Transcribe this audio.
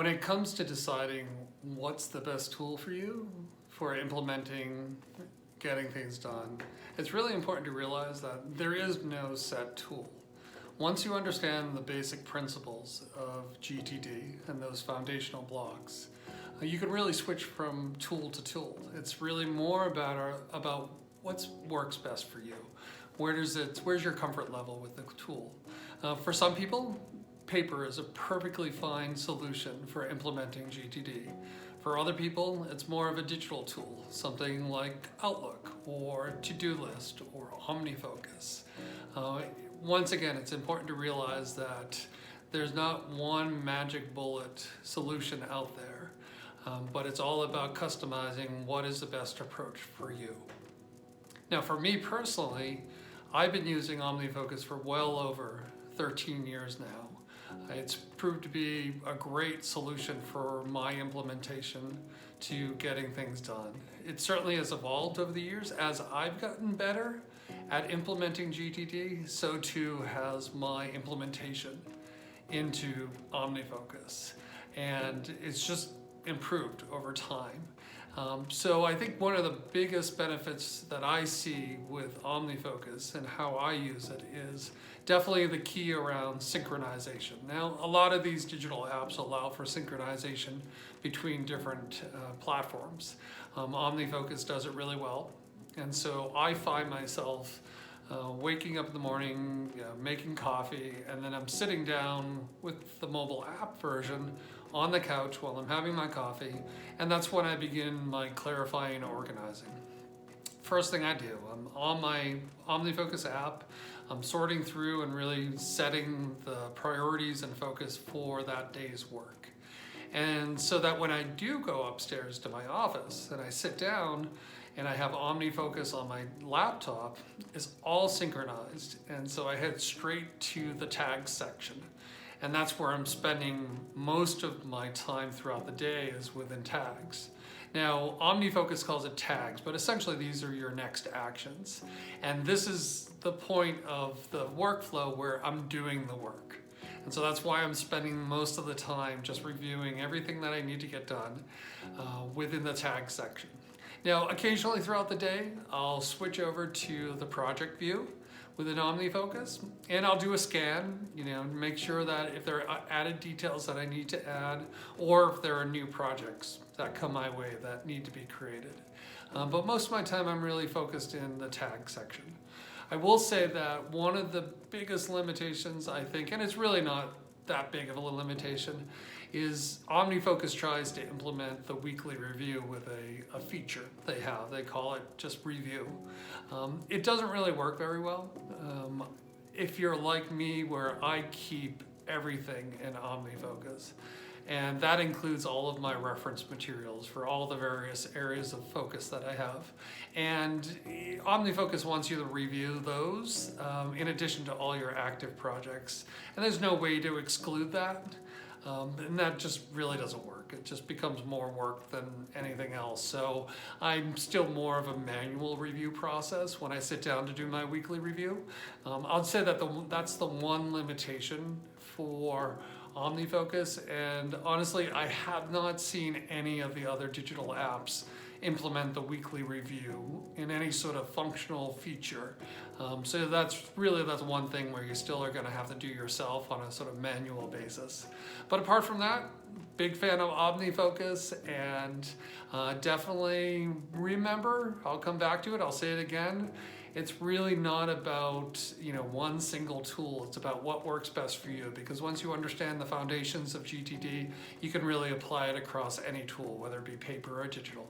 When it comes to deciding what's the best tool for you for implementing, getting things done, it's really important to realize that there is no set tool. Once you understand the basic principles of GTD and those foundational blocks, you can really switch from tool to tool. It's really more about what works best for you. Where's your comfort level with the tool? For some people, paper is a perfectly fine solution for implementing GTD. For other people, it's more of a digital tool, something like Outlook or To-Do List or OmniFocus. Once again, it's important to realize that there's not one magic bullet solution out there, but it's all about customizing what is the best approach for you. Now, for me personally, I've been using OmniFocus for well over 13 years now. It's proved to be a great solution for my implementation to getting things done. It certainly has evolved over the years. As I've gotten better at implementing GTD, so too has my implementation into OmniFocus. And it's just improved over time. So I think one of the biggest benefits that I see with OmniFocus and how I use it is definitely the key around synchronization. Now, a lot of these digital apps allow for synchronization between different platforms. OmniFocus does it really well. And so I find myself waking up in the morning, making coffee, and then I'm sitting down with the mobile app version on the couch while I'm having my coffee, and that's when I begin my clarifying and organizing. First thing I do, I'm on my OmniFocus app, I'm sorting through and really setting the priorities and focus for that day's work. And so that when I do go upstairs to my office and I sit down and I have OmniFocus on my laptop, it's all synchronized. And so I head straight to the tags section. And that's where I'm spending most of my time throughout the day is within tags. Now, OmniFocus calls it tags, but essentially these are your next actions. And this is the point of the workflow where I'm doing the work. And so that's why I'm spending most of the time just reviewing everything that I need to get done within the tag section. Now, occasionally throughout the day, I'll switch over to the project view within OmniFocus, and I'll do a scan, make sure that if there are added details that I need to add, or if there are new projects that come my way that need to be created. But most of my time, I'm really focused in the tag section. I will say that one of the biggest limitations, I think, and it's really not that big of a limitation, is OmniFocus tries to implement the weekly review with a feature they have. They call it just review. It doesn't really work very well. If you're like me, where I keep everything in OmniFocus, and that includes all of my reference materials for all the various areas of focus that I have. And OmniFocus wants you to review those in addition to all your active projects. And there's no way to exclude that. And that just really doesn't work. It just becomes more work than anything else. So I'm still more of a manual review process when I sit down to do my weekly review. I'd say that that's the one limitation for OmniFocus, and honestly, I have not seen any of the other digital apps implement the weekly review in any sort of functional feature. So that's one thing where you still are going to have to do yourself on a sort of manual basis. But apart from that, big fan of OmniFocus, and definitely remember, I'll come back to it, I'll say it again, it's really not about one single tool. It's about what works best for you, because once you understand the foundations of GTD, you can really apply it across any tool, whether it be paper or digital.